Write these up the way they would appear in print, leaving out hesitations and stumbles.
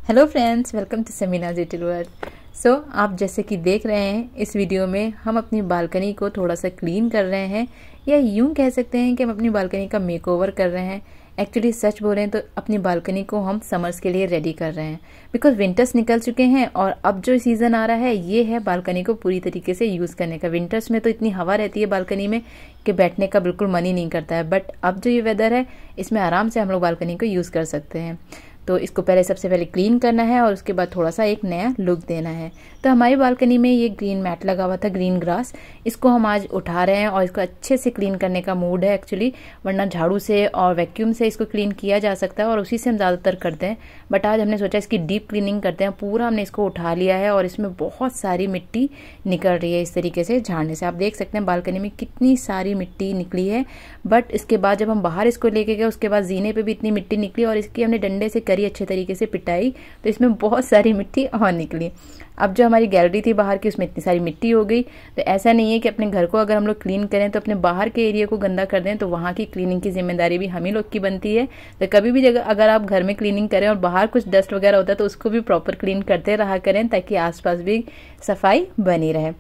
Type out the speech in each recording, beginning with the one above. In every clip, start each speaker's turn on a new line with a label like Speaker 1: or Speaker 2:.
Speaker 1: Hello friends, welcome to Samina little world. So आप जैसे कि देख रहे हैं इस वीडियो में हम अपनी बालकनी को थोड़ा सा क्लीन कर रहे हैं, या यूं कह सकते हैं कि हम अपनी बालकनी का मेकओवर कर रहे हैं। एक्चुअली सच बोल रहे हैं तो अपनी बालकनी को हम समर्स के लिए रेडी कर रहे हैं, बिकॉज विंटर्स निकल चुके हैं और अब जो सीज़न आ रहा है ये है बालकनी को पूरी तरीके से यूज़ करने का। विंटर्स में तो इतनी हवा रहती है बालकनी में कि बैठने का बिल्कुल मन ही नहीं करता है, बट अब जो ये वेदर है इसमें आराम से हम लोग बालकनी को यूज़ कर सकते हैं। तो इसको सबसे पहले क्लीन करना है और उसके बाद थोड़ा सा एक नया लुक देना है। तो हमारी बालकनी में ये ग्रीन मैट लगा हुआ था, ग्रीन ग्रास, इसको हम आज उठा रहे हैं और इसको अच्छे से क्लीन करने का मूड है एक्चुअली, वरना झाड़ू से और वैक्यूम से इसको क्लीन किया जा सकता है और उसी से हम ज़्यादातर करते हैं, बट आज हमने सोचा इसकी डीप क्लीनिंग करते हैं। पूरा हमने इसको उठा लिया है और इसमें बहुत सारी मिट्टी निकल रही है इस तरीके से झाड़ने से। आप देख सकते हैं बालकनी में कितनी सारी मिट्टी निकली है, बट इसके बाद जब हम बाहर इसको लेके गए उसके बाद जीने पे भी इतनी मिट्टी निकली और इसकी हमने डंडे से करी अच्छे तरीके से पिटाई, तो इसमें बहुत सारी मिट्टी और निकली। अब जो हमारी गैलरी थी बाहर की उसमें इतनी सारी मिट्टी हो गई। तो ऐसा नहीं है कि अपने घर को अगर हम लोग क्लीन करें तो अपने बाहर के एरिया को गंदा कर दें, तो वहाँ की क्लीनिंग की जिम्मेदारी भी हम ही लोग की बनती है। तो कभी भी जगह अगर आप घर में क्लीनिंग करें और बाहर कुछ डस्ट वगैरह होता है तो उसको भी प्रॉपर क्लीन करते रहा करें, ताकि आसपास भी सफाई बनी रहे।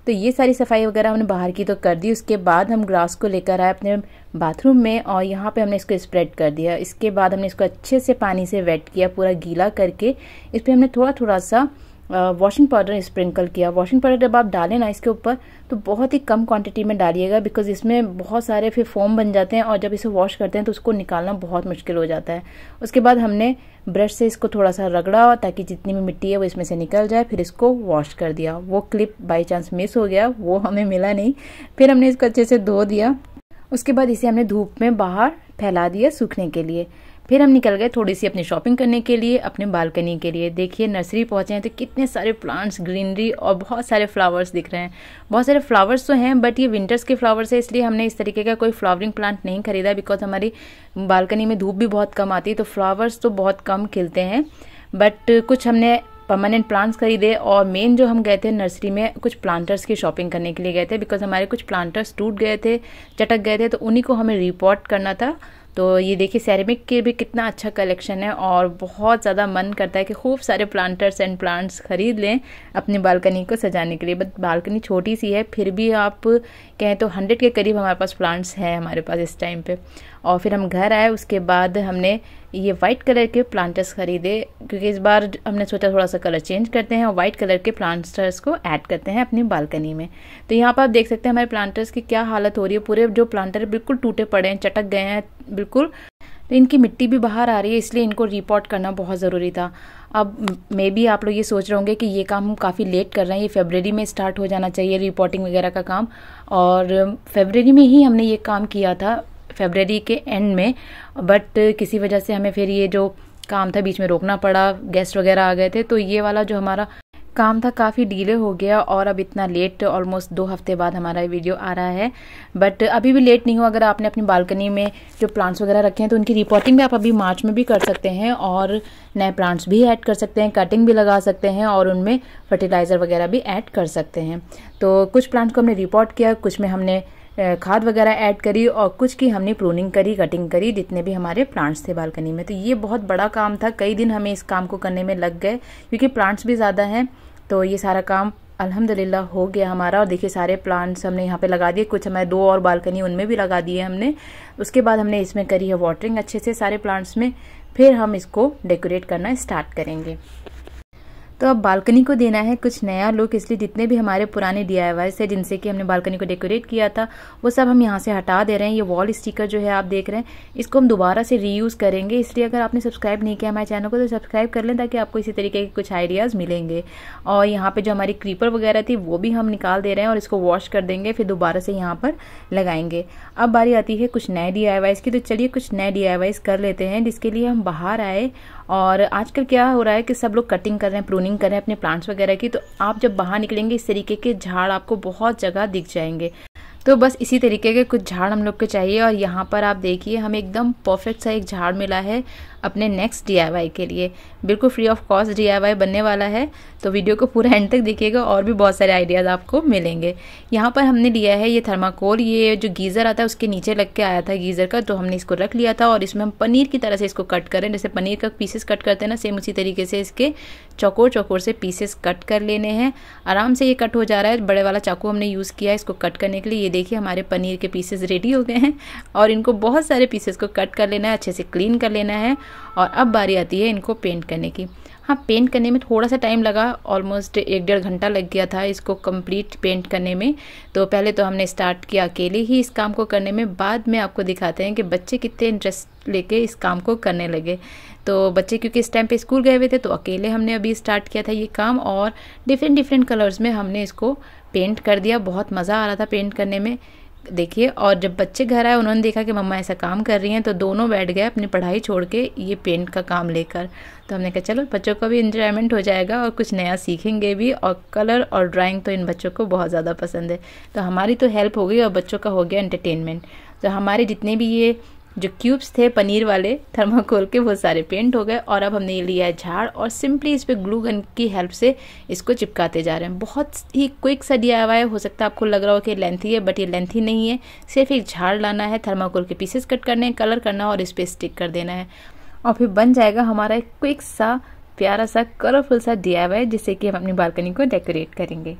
Speaker 1: तो ये सारी सफाई वगैरह हमने बाहर की तो कर दी। उसके बाद हम ग्रास को लेकर आए अपने बाथरूम में और यहाँ पे हमने इसको स्प्रेड कर दिया। इसके बाद हमने इसको अच्छे से पानी से वेट किया, पूरा गीला करके इस पर हमने थोड़ा थोड़ा सा वॉशिंग पाउडर स्प्रिंकल किया। वॉशिंग पाउडर जब आप डालें ना इसके ऊपर तो बहुत ही कम क्वांटिटी में डालिएगा, बिकॉज इसमें बहुत सारे फिर फोम बन जाते हैं और जब इसे वॉश करते हैं तो उसको निकालना बहुत मुश्किल हो जाता है। उसके बाद हमने ब्रश से इसको थोड़ा सा रगड़ा ताकि जितनी भी मिट्टी है वो इसमें से निकल जाए, फिर इसको वॉश कर दिया। वो क्लिप बाई चांस मिस हो गया, वो हमें मिला नहीं। फिर हमने इसको अच्छे से धो दिया। उसके बाद इसे हमने धूप में बाहर फैला दिया सूखने के लिए। फिर हम निकल गए थोड़ी सी अपनी शॉपिंग करने के लिए, अपने बालकनी के लिए। देखिए नर्सरी पहुंचे हैं तो कितने सारे प्लांट्स, ग्रीनरी और बहुत सारे फ्लावर्स दिख रहे हैं। बहुत सारे फ्लावर्स तो हैं बट ये विंटर्स के फ्लावर्स है, इसलिए हमने इस तरीके का कोई फ्लावरिंग प्लांट नहीं खरीदा, बिकॉज हमारी बालकनी में धूप भी बहुत कम आती है तो फ्लावर्स तो बहुत कम खिलते हैं। बट कुछ हमने परमानेंट प्लांट्स खरीदे और मेन जो हम गए थे नर्सरी में कुछ प्लांटर्स की शॉपिंग करने के लिए गए थे, बिकॉज हमारे कुछ प्लांटर्स टूट गए थे, चटक गए थे, तो उन्हीं को हमें रिपोर्ट करना था। तो ये देखिए सेरेमिक के भी कितना अच्छा कलेक्शन है और बहुत ज़्यादा मन करता है कि खूब सारे प्लांटर्स एंड प्लांट्स खरीद लें अपनी बालकनी को सजाने के लिए। बट बालकनी छोटी सी है, फिर भी आप कहें तो 100 के करीब हमारे पास प्लांट्स हैं हमारे पास इस टाइम पे। और फिर हम घर आए, उसके बाद हमने ये वाइट कलर के प्लांटर्स खरीदे, क्योंकि इस बार हमने सोचा थोड़ा सा कलर चेंज करते हैं और वाइट कलर के प्लांटर्स को ऐड करते हैं अपनी बालकनी में। तो यहाँ पर आप देख सकते हैं हमारे प्लांटर्स की क्या हालत हो रही है। पूरे जो प्लांटर बिल्कुल टूटे पड़े हैं, चटक गए हैं बिल्कुल। तो इनकी मिट्टी भी बाहर आ रही है, इसलिए इनको रिपोर्ट करना बहुत ज़रूरी था। अब मे बी आप लोग ये सोच रहे होंगे कि ये काम हम काफ़ी लेट कर रहे हैं, ये फरवरी में स्टार्ट हो जाना चाहिए रिपोर्टिंग वगैरह का काम, और फरवरी में ही हमने ये काम किया था, फरवरी के एंड में। बट किसी वजह से हमें फिर ये जो काम था बीच में रोकना पड़ा, गेस्ट वगैरह आ गए थे, तो ये वाला जो हमारा काम था काफ़ी डिले हो गया और अब इतना लेट, ऑलमोस्ट 2 हफ्ते बाद हमारा वीडियो आ रहा है। बट अभी भी लेट नहीं हुआ। अगर आपने अपनी बालकनी में जो प्लांट्स वगैरह रखे हैं तो उनकी रिपोर्टिंग भी आप अभी मार्च में भी कर सकते हैं और नए प्लांट्स भी ऐड कर सकते हैं, कटिंग भी लगा सकते हैं और उनमें फर्टिलाइज़र वगैरह भी ऐड कर सकते हैं। तो कुछ प्लांट्स को हमने रिपोर्ट किया, कुछ में हमने खाद वगैरह ऐड करी और कुछ की हमने प्रूनिंग करी, कटिंग करी, जितने भी हमारे प्लांट्स थे बालकनी में। तो ये बहुत बड़ा काम था, कई दिन हमें इस काम को करने में लग गए क्योंकि प्लांट्स भी ज़्यादा हैं। तो ये सारा काम अल्हम्दुलिल्लाह हो गया हमारा। और देखिए सारे प्लांट्स हमने यहाँ पे लगा दिए, कुछ हमारे 2 और बालकनी उनमें भी लगा दिए हमने। उसके बाद हमने इसमें करी है वाटरिंग अच्छे से सारे प्लांट्स में, फिर हम इसको डेकोरेट करना स्टार्ट करेंगे। तो अब बालकनी को देना है कुछ नया लुक, इसलिए जितने भी हमारे पुराने DIYs थे जिनसे कि हमने बालकनी को डेकोरेट किया था वो सब हम यहाँ से हटा दे रहे हैं। ये वॉल स्टिकर जो है आप देख रहे हैं, इसको हम दोबारा से रीयूज़ करेंगे, इसलिए अगर आपने सब्सक्राइब नहीं किया हमारे चैनल को तो सब्सक्राइब कर लें ताकि आपको इसी तरीके के कुछ आइडियाज़ मिलेंगे। और यहाँ पर जो हमारी क्रीपर वगैरह थी वो भी हम निकाल दे रहे हैं और इसको वॉश कर देंगे, फिर दोबारा से यहाँ पर लगाएंगे। अब बारी आती है कुछ नए DIYs की, तो चलिए कुछ नए DIYs कर लेते हैं, जिसके लिए हम बाहर आए। और आजकल क्या हो रहा है कि सब लोग कटिंग कर रहे हैं, प्रूनिंग कर रहे हैं अपने प्लांट्स वगैरह की, तो आप जब बाहर निकलेंगे इस तरीके के झाड़ आपको बहुत जगह दिख जाएंगे। तो बस इसी तरीके के कुछ झाड़ हम लोग को चाहिए और यहाँ पर आप देखिए हमें एकदम परफेक्ट सा एक झाड़ मिला है। अपने नेक्स्ट DIY के लिए। बिल्कुल फ्री ऑफ कॉस्ट DIY बनने वाला है, तो वीडियो को पूरा एंड तक देखिएगा और भी बहुत सारे आइडियाज़ आपको मिलेंगे। यहाँ पर हमने लिया है ये थर्माकोल, ये जो गीज़र आता है उसके नीचे लग के आया था गीज़र का, तो हमने इसको रख लिया था और इसमें हम पनीर की तरह से इसको कट करें। जैसे पनीर का पीसेस कट करते हैं ना, सेम उसी तरीके से इसके चौकोर चौकोर से पीसेस कट कर लेने हैं। आराम से ये कट हो जा रहा है, बड़े वाला चाकू हमने यूज़ किया है इसको कट करने के लिए। ये देखिए हमारे पनीर के पीसेस रेडी हो गए हैं और इनको बहुत सारे पीसेस को कट कर लेना है, अच्छे से क्लीन कर लेना है। और अब बारी आती है इनको पेंट करने की। हाँ, पेंट करने में थोड़ा सा टाइम लगा, ऑलमोस्ट 1-1.5 घंटा लग गया था इसको कंप्लीट पेंट करने में। तो पहले तो हमने स्टार्ट किया अकेले ही इस काम को करने में, बाद में आपको दिखाते हैं कि बच्चे कितने इंटरेस्ट लेके इस काम को करने लगे। तो बच्चे क्योंकि इस टाइम पे स्कूल गए हुए थे, तो अकेले हमने अभी स्टार्ट किया था ये काम और डिफरेंट कलर्स में हमने इसको पेंट कर दिया। बहुत मज़ा आ रहा था पेंट करने में, देखिए। और जब बच्चे घर आए उन्होंने देखा कि मम्मा ऐसा काम कर रही हैं, तो दोनों बैठ गए अपनी पढ़ाई छोड़ के ये पेंट का काम लेकर। तो हमने कहा चलो बच्चों का भी इंजॉयमेंट हो जाएगा और कुछ नया सीखेंगे भी। और कलर और ड्राइंग तो इन बच्चों को बहुत ज़्यादा पसंद है, तो हमारी तो हेल्प हो गई और बच्चों का हो गया एंटरटेनमेंट। तो हमारे जितने भी ये जो क्यूब्स थे पनीर वाले थर्माकोल के, वो सारे पेंट हो गए। और अब हमने लिया है झाड़ और सिंपली इस पे ग्लू गन की हेल्प से इसको चिपकाते जा रहे हैं। बहुत ही क्विक सा DIY हो सकता है, आपको लग रहा हो कि लेंथी है, बट ये लेंथी नहीं है। सिर्फ एक झाड़ लाना है, थर्माकोल के पीसेस कट करने हैं, कलर करना और इस पर स्टिक कर देना है और फिर बन जाएगा हमारा एक क्विक सा प्यारा सा कलरफुल सा DIY, जिससे कि हम अपनी बालकनी को डेकोरेट करेंगे।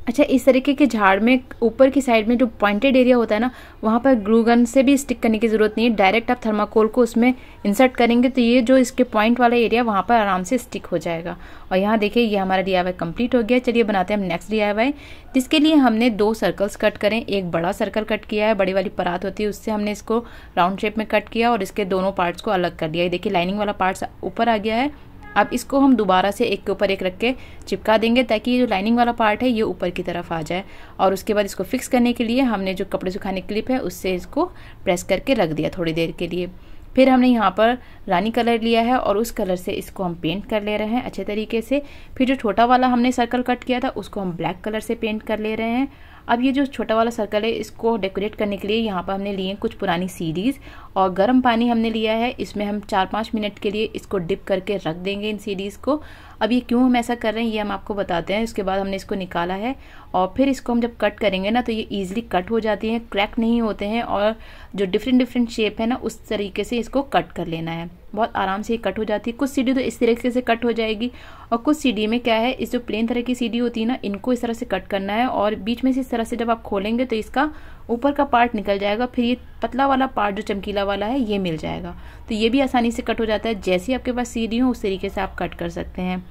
Speaker 1: अच्छा, इस तरीके के झाड़ में ऊपर की साइड में जो पॉइंटेड एरिया होता है ना, वहाँ पर ग्लू गन से भी स्टिक करने की ज़रूरत नहीं है। डायरेक्ट आप थर्माकोल को उसमें इंसर्ट करेंगे तो ये जो इसके पॉइंट वाला एरिया वहाँ पर आराम से स्टिक हो जाएगा। और यहाँ देखिए ये हमारा DIY कंप्लीट हो गया। चलिए बनाते हैं हम नेक्स्ट DIY, जिसके लिए हमने 2 सर्कल्स कट करें। एक बड़ा सर्कल कट किया है, बड़ी वाली परात होती है उससे हमने इसको राउंड शेप में कट किया और इसके दोनों पार्ट्स को अलग कर दिया। ये देखिए लाइनिंग वाला पार्ट्स ऊपर आ गया है। अब इसको हम दोबारा से एक के ऊपर एक रख के चिपका देंगे, ताकि ये जो लाइनिंग वाला पार्ट है ये ऊपर की तरफ आ जाए। और उसके बाद इसको फिक्स करने के लिए हमने जो कपड़े सुखाने की क्लिप है उससे इसको प्रेस करके रख दिया थोड़ी देर के लिए। फिर हमने यहाँ पर रानी कलर लिया है और उस कलर से इसको हम पेंट कर ले रहे हैं अच्छे तरीके से। फिर जो छोटा वाला हमने सर्कल कट किया था उसको हम ब्लैक कलर से पेंट कर ले रहे हैं। अब ये जो छोटा वाला सर्कल है इसको डेकोरेट करने के लिए यहाँ पर हमने लिए कुछ पुरानी सीडीज़ और गर्म पानी हमने लिया है। इसमें हम 4-5 मिनट के लिए इसको डिप करके रख देंगे इन सीडीज़ को। अब ये क्यों हम ऐसा कर रहे हैं ये हम आपको बताते हैं। उसके बाद हमने इसको निकाला है और फिर इसको हम जब कट करेंगे ना, तो ये ईजिली कट हो जाती हैं, क्रैक नहीं होते हैं। और जो डिफरेंट शेप है ना, उस तरीके से इसको कट कर लेना है। बहुत आराम से ये कट हो जाती है। कुछ सीडी तो इस तरीके से कट हो जाएगी और कुछ सीडी में क्या है, इस जो प्लेन तरह की सीडी होती है ना, इनको इस तरह से कट करना है और बीच में से इस तरह से जब आप खोलेंगे तो इसका ऊपर का पार्ट निकल जाएगा। फिर ये पतला वाला पार्ट जो चमकीला वाला है ये मिल जाएगा। तो ये भी आसानी से कट हो जाता है। जैसे ही आपके पास सीडी हो उस तरीके से आप कट कर सकते हैं।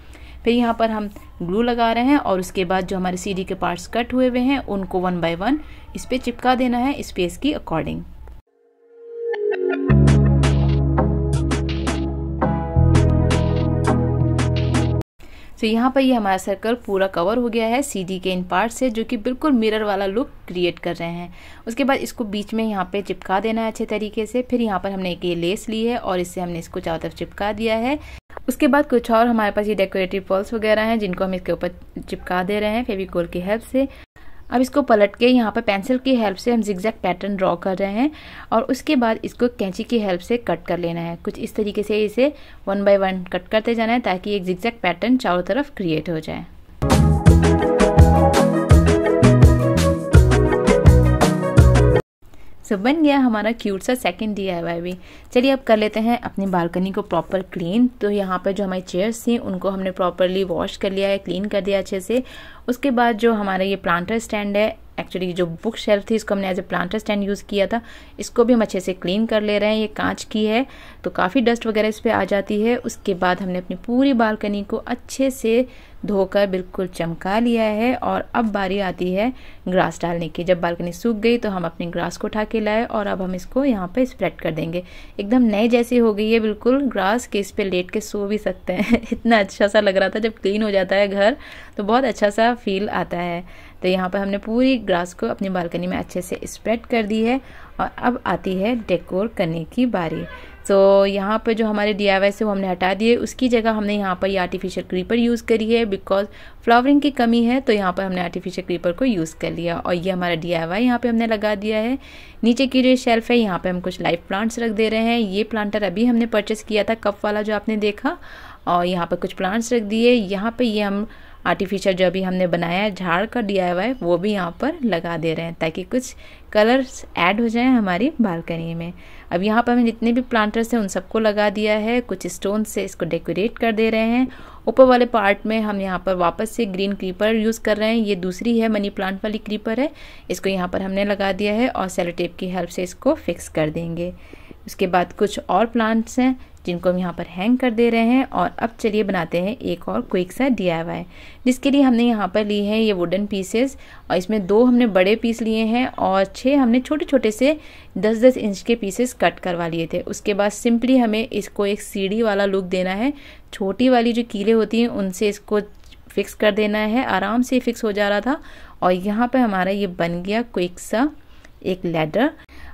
Speaker 1: फिर यहाँ पर हम ग्लू लगा रहे हैं और उसके बाद जो हमारे सीडी के पार्ट्स कट हुए हैं उनको 1 बाय 1 इस पे चिपका देना है स्पेस की अकॉर्डिंग। तो यहाँ पर ये हमारा सर्कल पूरा कवर हो गया है सीडी के इन पार्ट से, जो कि बिल्कुल मिरर वाला लुक क्रिएट कर रहे हैं। उसके बाद इसको बीच में यहाँ पे चिपका देना है अच्छे तरीके से। फिर यहाँ पर हमने एक ये लेस ली है और इससे हमने इसको चारों तरफ चिपका दिया है। उसके बाद कुछ और हमारे पास ये डेकोरेटिव पर्ल्स वगैरह हैं जिनको हम इसके ऊपर चिपका दे रहे हैं फेविकोल की हेल्प से। अब इसको पलट के यहाँ पर पेंसिल की हेल्प से हम जिगजैग पैटर्न ड्रॉ कर रहे हैं और उसके बाद इसको कैंची की हेल्प से कट कर लेना है। कुछ इस तरीके से इसे 1 बाय 1 कट करते जाना है ताकि एक जिगजैग पैटर्न चारों तरफ क्रिएट हो जाए। तो बन गया हमारा क्यूट सा सेकंड DIY भी। चलिए अब कर लेते हैं अपनी बालकनी को प्रॉपर क्लीन। तो यहाँ पर जो हमारी चेयर्स थी उनको हमने प्रॉपरली वॉश कर लिया है, क्लीन कर दिया अच्छे से। उसके बाद जो हमारा ये प्लांटर स्टैंड है, एक्चुअली जो बुक शेल्फ थी इसको हमने as a planter stand use किया था, इसको भी हम अच्छे से क्लीन कर ले रहे हैं। ये कांच की है तो काफ़ी डस्ट वगैरह इस पर आ जाती है। उसके बाद हमने अपनी पूरी बालकनी को अच्छे से धोकर बिल्कुल चमका लिया है और अब बारी आती है ग्रास डालने की। जब बालकनी सूख गई तो हम अपने ग्रास को उठा के लाए और अब हम इसको यहाँ पे स्प्रेड कर देंगे। एकदम नए जैसी हो गई है बिल्कुल ग्रास के, इस पे लेट के सो भी सकते हैं। इतना अच्छा सा लग रहा था। जब क्लीन हो जाता है घर तो बहुत अच्छा सा फील आता है। तो यहाँ पर हमने पूरी ग्रास को अपनी बालकनी में अच्छे से स्प्रेड कर दी है और अब आती है डेकोर करने की बारी। तो यहाँ पर जो हमारे DIY से वो हमने हटा दिए, उसकी जगह हमने यहाँ पर ये आर्टिफिशियल क्रीपर यूज़ करी है। बिकॉज फ्लावरिंग की कमी है तो यहाँ पर हमने आर्टिफिशियल क्रीपर को यूज़ कर लिया। और ये हमारा DIY यहाँ पे हमने लगा दिया है। नीचे की जो शेल्फ है यहाँ पे हम कुछ लाइव प्लांट्स रख दे रहे हैं। ये प्लांटर अभी हमने परचेस किया था, कप वाला जो आपने देखा, और यहाँ पर कुछ प्लांट्स रख दिए। यहाँ पे ये हम आर्टिफिशियल जो अभी हमने बनाया है झाड़ का DIY वो भी यहाँ पर लगा दे रहे हैं ताकि कुछ कलर्स ऐड हो जाएं हमारी बालकनी में। अब यहाँ पर हमें जितने भी प्लांटर्स हैं उन सबको लगा दिया है। कुछ स्टोन से इसको डेकोरेट कर दे रहे हैं। ऊपर वाले पार्ट में हम यहाँ पर वापस से ग्रीन क्रीपर यूज़ कर रहे हैं। ये दूसरी है, मनी प्लांट वाली क्रीपर है। इसको यहाँ पर हमने लगा दिया है और सेलो टेप की हेल्प से इसको फिक्स कर देंगे। उसके बाद कुछ और प्लांट्स हैं जिनको हम यहाँ पर हैंग कर दे रहे हैं। और अब चलिए बनाते हैं एक और क्विक सा DIY, जिसके लिए हमने यहाँ पर ली है ये वुडन पीसेस, और इसमें 2 हमने बड़े पीस लिए हैं और 6 हमने छोटे छोटे से 10-10 इंच के पीसेस कट करवा लिए थे। उसके बाद सिंपली हमें इसको एक सीढ़ी वाला लुक देना है। छोटी वाली जो कीलें होती हैं उनसे इसको फिक्स कर देना है। आराम से फिक्स हो जा रहा था और यहाँ पर हमारा ये बन गया क्विक सा एक लैडर।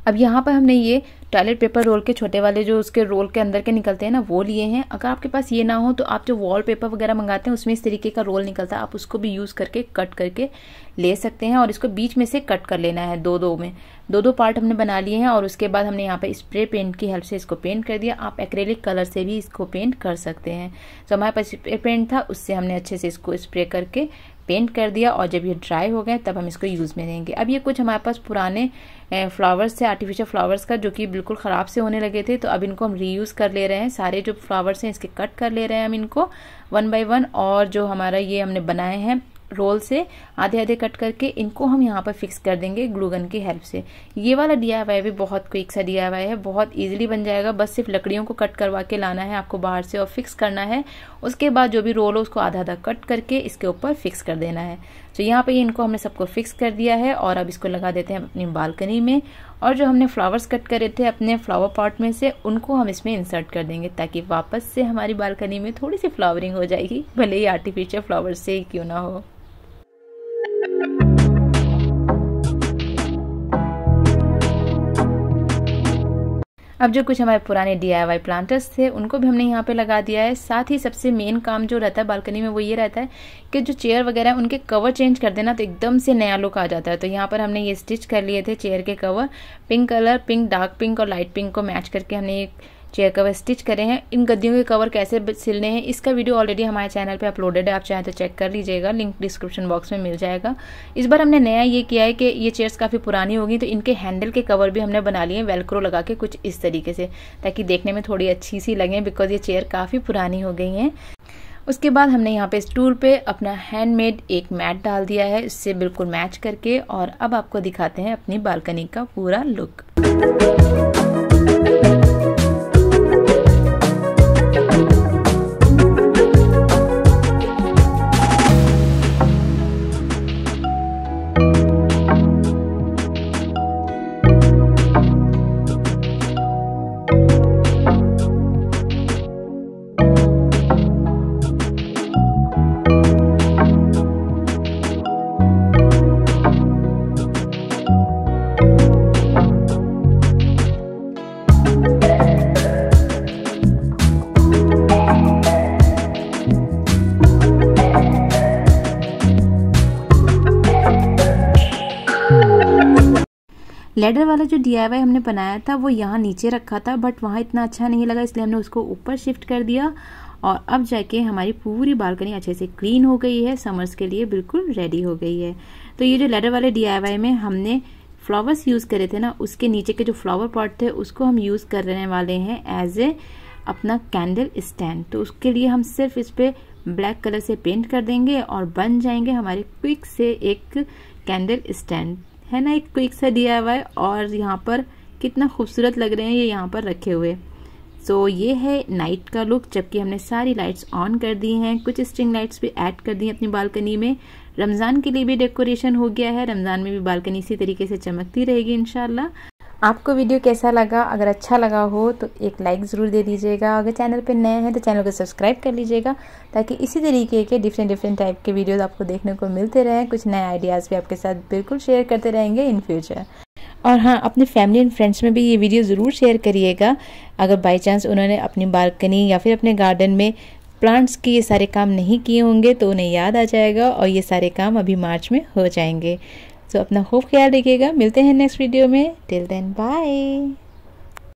Speaker 1: अब यहाँ पर हमने ये टॉयलेट पेपर रोल के छोटे वाले जो उसके रोल के अंदर के निकलते हैं ना, वो लिए हैं। अगर आपके पास ये ना हो तो आप जो वॉल पेपर वगैरह मंगाते हैं उसमें इस तरीके का रोल निकलता है, आप उसको भी यूज़ करके कट करके ले सकते हैं। और इसको बीच में से कट कर लेना है, 2-2 में 2-2 पार्ट हमने बना लिए हैं। और उसके बाद हमने यहाँ पे स्प्रे पेंट की हेल्प से इसको पेंट कर दिया। आप एक्रेलिक कलर से भी इसको पेंट कर सकते हैं। तो हमारे पास स्प्रे पेंट था, उससे हमने अच्छे से इसको स्प्रे करके पेंट कर दिया। और जब ये ड्राई हो गए तब हम इसको यूज़ में लेंगे। अब ये कुछ हमारे पास पुराने फ्लावर्स थे, आर्टिफिशियल फ्लावर्स का, जो कि बिल्कुल ख़राब से होने लगे थे। तो अब इनको हम रीयूज़ कर ले रहे हैं। सारे जो फ्लावर्स हैं इसके कट कर ले रहे हैं हम इनको 1 बाय 1। और जो हमारा ये हमने बनाए हैं रोल से आधे आधे कट करके, इनको हम यहाँ पर फिक्स कर देंगे ग्लू गन की हेल्प से। ये वाला DIY भी बहुत क्विक सा DIY है, बहुत इजीली बन जाएगा। बस सिर्फ लकड़ियों को कट करवा के लाना है आपको बाहर से और फिक्स करना है। उसके बाद जो भी रोल हो उसको आधा आधा कट करके इसके ऊपर फिक्स कर देना है। तो यहाँ पे इनको हमने सबको फिक्स कर दिया है और अब इसको लगा देते हैं अपनी बालकनी में। और जो हमने फ्लावर्स कट करे थे अपने फ्लावर पॉट में से, उनको हम इसमें इंसर्ट कर देंगे ताकि वापस से हमारी बालकनी में थोड़ी सी फ्लावरिंग हो जाएगी, भले ही आर्टिफिशियल फ्लावर्स से ही क्यों ना हो। अब जो कुछ हमारे पुराने DIY प्लांटर्स थे उनको भी हमने यहाँ पे लगा दिया है। साथ ही सबसे मेन काम जो रहता है बालकनी में वो ये रहता है कि जो चेयर वगैरह है उनके कवर चेंज कर देना, तो एकदम से नया लुक आ जाता है। तो यहाँ पर हमने ये स्टिच कर लिए थे चेयर के cover, pink colour, pink, dark pink और लाइट पिंक को मैच करके हमने एक चेयर कवर स्टिच करे हैं। इन गद्दियों के कवर कैसे सिलने हैं इसका वीडियो ऑलरेडी हमारे चैनल पे अपलोडेड है, आप चाहें तो चेक कर लीजिएगा, लिंक डिस्क्रिप्शन बॉक्स में मिल जाएगा। इस बार हमने नया ये किया है कि ये चेयर्स काफ़ी पुरानी हो गई तो इनके हैंडल के कवर भी हमने बना लिए वेलक्रो लगा के कुछ इस तरीके से, ताकि देखने में थोड़ी अच्छी सी लगे, बिकॉज ये चेयर काफ़ी पुरानी हो गई हैं। उसके बाद हमने यहाँ पे स्टूल पे अपना हैंडमेड एक मैट डाल दिया है, इससे बिल्कुल मैच करके। और अब आपको दिखाते हैं अपनी बालकनी का पूरा लुक। लेडर वाला जो DIY हमने बनाया था वो यहाँ नीचे रखा था, बट वहाँ इतना अच्छा नहीं लगा, इसलिए हमने उसको ऊपर शिफ्ट कर दिया। और अब जाके हमारी पूरी बालकनी अच्छे से क्लीन हो गई है, समर्स के लिए बिल्कुल रेडी हो गई है। तो ये जो लेडर वाले DIY में हमने फ्लावर्स यूज़ करे थे ना, उसके नीचे के जो फ्लावर पॉट थे उसको हम यूज़ करने वाले हैं एज ए अपना कैंडल स्टैंड। तो उसके लिए हम सिर्फ इस पर ब्लैक कलर से पेंट कर देंगे और बन जाएंगे हमारे क्विक से एक कैंडल स्टैंड, है ना, एक क्विक सा DIY। और यहाँ पर कितना खूबसूरत लग रहे हैं ये यहाँ पर रखे हुए। सो ये है नाइट का लुक, जबकि हमने सारी लाइट्स ऑन कर दी हैं, कुछ स्ट्रिंग लाइट्स भी ऐड कर दी हैं अपनी बालकनी में। रमज़ान के लिए भी डेकोरेशन हो गया है, रमज़ान में भी बालकनी इसी तरीके से चमकती रहेगी इंशाल्लाह। आपको वीडियो कैसा लगा? अगर अच्छा लगा हो तो एक लाइक ज़रूर दे दीजिएगा। अगर चैनल पे नए हैं तो चैनल को सब्सक्राइब कर लीजिएगा, ताकि इसी तरीके के डिफरेंट टाइप के वीडियोस आपको देखने को मिलते रहें। कुछ नए आइडियाज़ भी आपके साथ बिल्कुल शेयर करते रहेंगे इन फ्यूचर। और हाँ, अपने फैमिली एंड फ्रेंड्स में भी ये वीडियो ज़रूर शेयर करिएगा। अगर बाय चांस उन्होंने अपनी बालकनी या फिर अपने गार्डन में प्लांट्स के ये सारे काम नहीं किए होंगे तो उन्हें याद आ जाएगा और ये सारे काम अभी मार्च में हो जाएंगे। तो अपना खूब ख्याल रखिएगा। मिलते हैं नेक्स्ट वीडियो में। Till then bye.